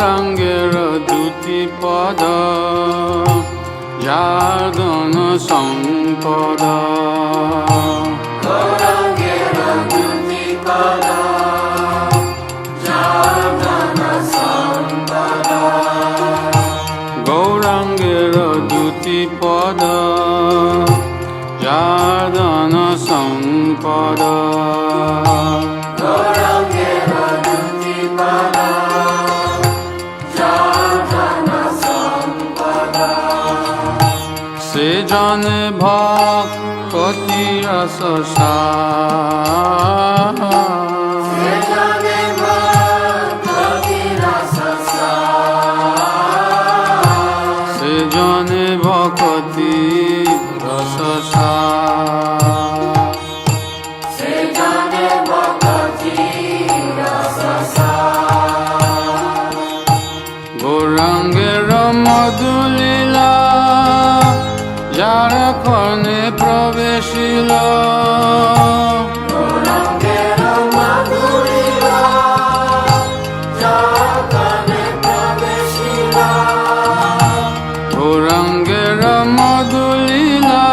গৌরাঙ্গের দুটি পদ যার ধন সম্পদ গৌরাঙ্গের দুটি পদ যার ধন সম্পদ গৌরাঙ্গের দুটি পদ যার ধন সম্পদ গৌরাঙ্গের দুটি পদ যার ধন সম্পদ সে জনে ভক্তি রস সেজনে ভক্তি রস সে জনে ভক্তি রস সেজনে ভক্তি রস গৌরাঙ্গের মধুলীলা যার ক্ষণে প্রবেশিল গৌরাঙ্গের মধুলীলা যার ক্ষণে প্রবেশিল গৌরাঙ্গের মধুলীলা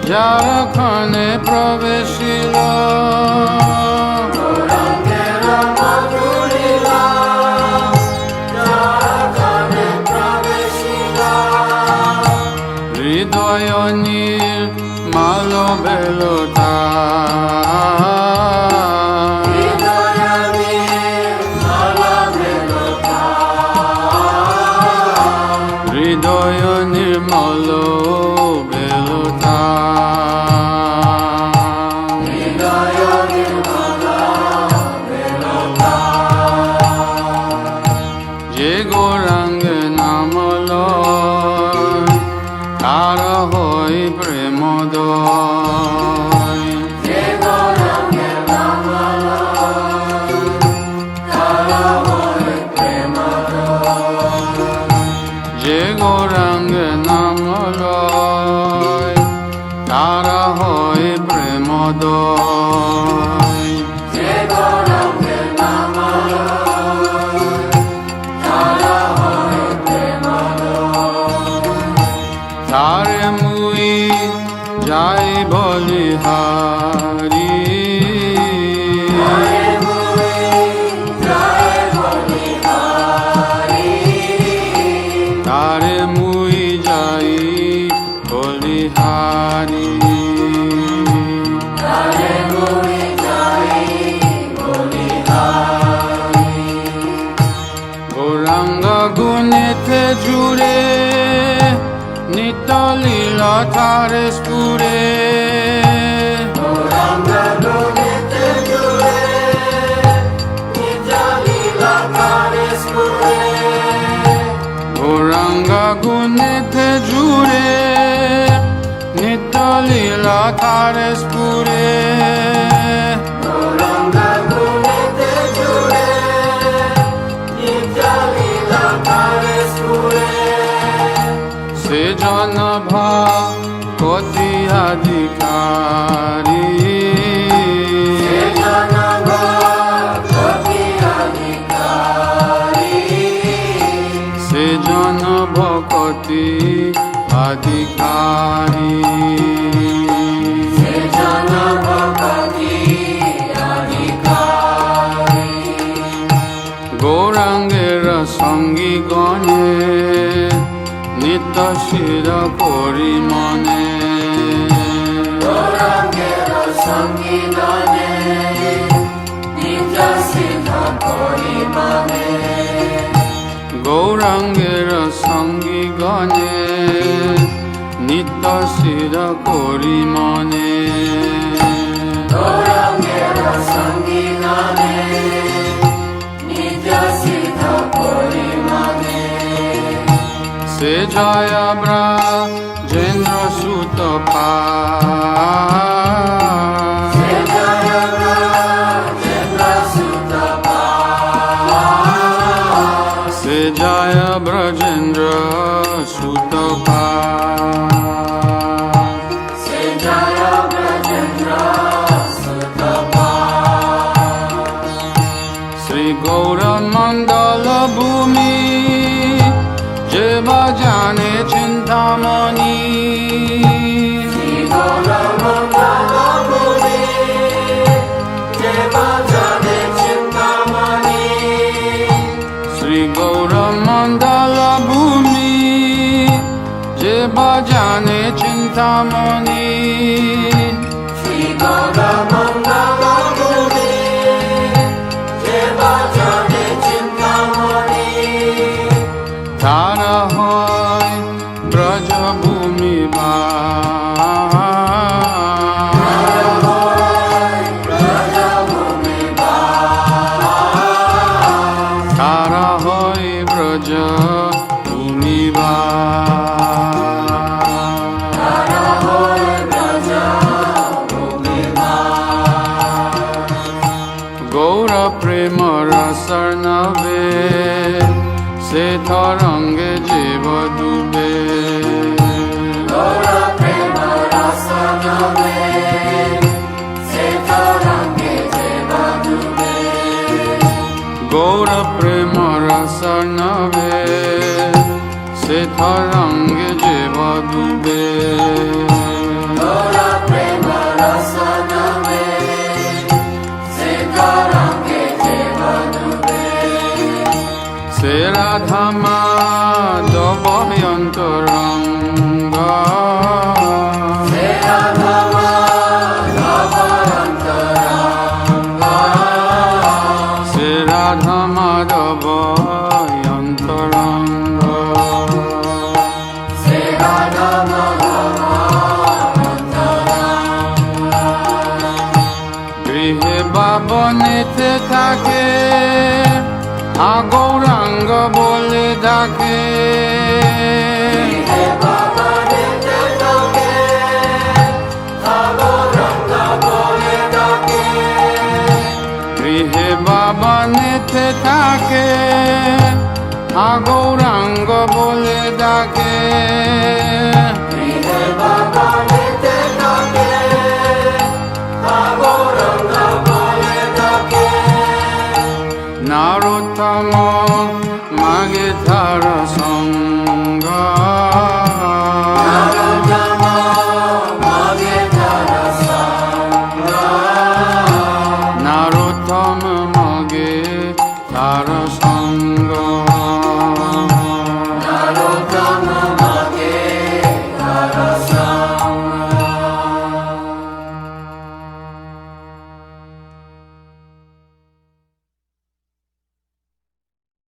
যার ক্ষণে প্রবেশিল গৌরাঙ্গের মধুলীলা যার ক্ষণে প্রবেশিল হৃদয় নির্মল বেলতা হৃদয় নির্মল বেলতা যে গৌরাঙ্গ নাম লয় তার হই প্রেমদয় যে গৌরাঙ্গ নাম লয় তার হই প্রেমদয় তারে মুই যাই বলিহারি তারে মুই যাই বলিহারি গৌরাঙ্গ গুণেতে জুড়ে নিত্য লীলা তারে স্ফুরে গৌরাঙ্গ গুণেতে জুড়ে নিত্য লীলা তারে স্ফুরে সে জন ভক্তি অধিকারী সে জন ভক্তি অধিকারী গৌরাঙ্গের সঙ্গী গণে নিত্য শির করি মনে গৌরাঙ্গের সঙ্গী গণে নিত্য শির করি মনে সে জয় ব্রজেন্দ্র সুত সে জয় ব্রজেন্দ্র সুত শ্রী গৌর মণ্ডল শ্রী গৌরমণ্ডল ভূমি যে ভজনে চিন্তামণি শ্রী গৌরমণ্ডল ভূমি যে ভজনে চিন্তামণি তারা হয় ব্রজভূমি তারা হয় ব্রজ ভূমিবা গৌর প্রেম রসর্ণবে সে তরঙ্গে জীব ডুবে গৌর প্রেম রস নবে সে তরঙ্গে জীব ডুবে গৌর প্রেম রসর্ণবে সে তরঙ্গে জীব ডুবে গৌর প্রেম রস নবে সে তরঙ্গে জীব ডুবে সে রাধা মাধব অন্তরঙ্গ সে রাধা মাধব অন্তরঙ্গ সে রাধা মাধব অন্তরঙ্গ সে রাধা মাধব গৃহে বাবনেতে থাকে গৌরাঙ্গ বলে ডাকে হে বাবা নিতে ডাকে গৌরঙ্গ বলে ডাকে গৃহে বাবনেতে থাকে গৌরাঙ্গ বলে ডাকে হে বাবা নিতে ডাকে গৌরঙ্গ বলে ডাকে নারোত্তম মাগে তার সঙ্গ নারদম মাগে তার সঙ্গ নারোত্তম মাগে তার সঙ্গ নারদম